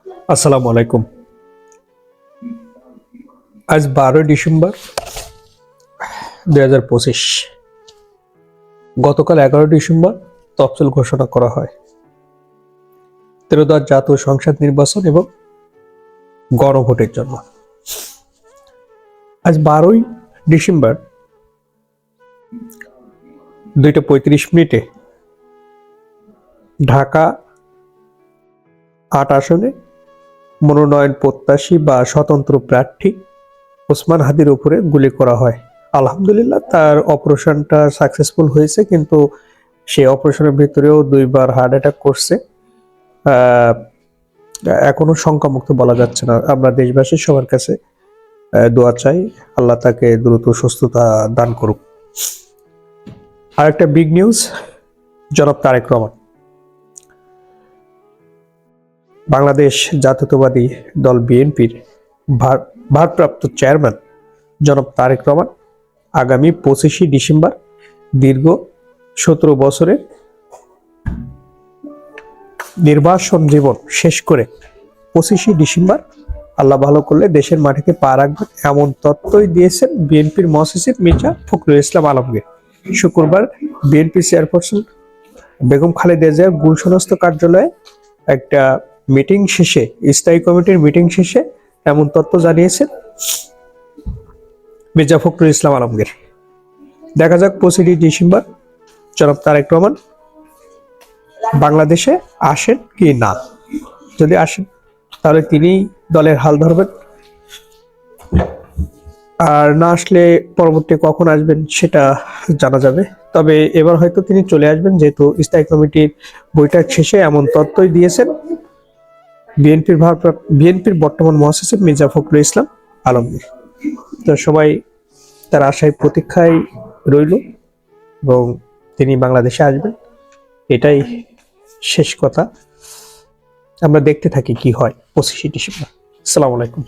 আসসালামু আলাইকুম। আজ 12 ডিসেম্বর 2025। গতকাল 11 ডিসেম্বর তফসিল ঘোষণা করা হয়। ত্রয়োদশ জাতীয় সংসদ নির্বাচন এবং গণভোটের জন্য। আজ 12 ডিসেম্বর 2:35 ঢাকা 8 আসনে মনোনয়ন প্রত্যাশী বা স্বতন্ত্র প্রার্থী ওসমান হাদির উপরে গুলি করা হয়। আলহামদুলিল্লাহ তার অপারেশনটা সাকসেসফুল হয়েছে, কিন্তু সেই অপারেশনের ভিতরেও 2বার হার্ট অ্যাটাক করছে। এখনো শঙ্কামুক্ত বলা যাচ্ছে না। আমরা দেশবাসী সবার কাছে দোয়া চাই, আল্লাহ তাকে দ্রুত সুস্থতা দান করুক। আর একটা বিগ নিউজ, জনাব তারেক রহমান, বাংলাদেশ জাতীয়তাবাদী দল বিএনপির ভারপ্রাপ্ত চেয়ারম্যান জনাব তারেক রহমান আগামী 25 ডিসেম্বর দীর্ঘ 17 বছরের নির্বাসন জীবন শেষ করে 25 ডিসেম্বর আল্লাহ ভালো করলে দেশের মাটিতে পা রাখবেন, এমন তথ্যই দিয়েছেন বিএনপির মহাসচিব মির্জা ফখরুল ইসলাম আলমগীর। শুক্রবার বিএনপি চেয়ারপারসন বেগম খালেদা জিয়ার গুলশনস্থ কার্যালয়ে একটা মিটিং শেষে, স্থায়ী কমিটির মিটিং শেষে এমন তথ্য জানিয়েছেন মির্জা ফখরুল ইসলাম আলমগীর। দেখা যাক 25 ডিসেম্বর জনাব তারেক রহমান বাংলাদেশে আসেন কি না। যদি আসেন তাহলে তিনি দলের হাল ধরবেন, আর না আসলে পরবর্তী কখন আসবেন সেটা জানা যাবে। তবে এবার হয়তো তিনি চলে আসবেন, যেহেতু স্থায়ী কমিটির বৈঠক শেষে এমন তথ্যই দিয়েছেন বিএনপির বর্তমান মহাসচিব মির্জা ফখরুল ইসলাম আলমগীর। তো সবাই তার আশায় প্রতীক্ষায় রইল এবং তিনি বাংলাদেশে আসবেন, এটাই শেষ কথা। আমরা দেখতে থাকি কি হয় 25 ডিসেম্বর। আসসালামু আলাইকুম।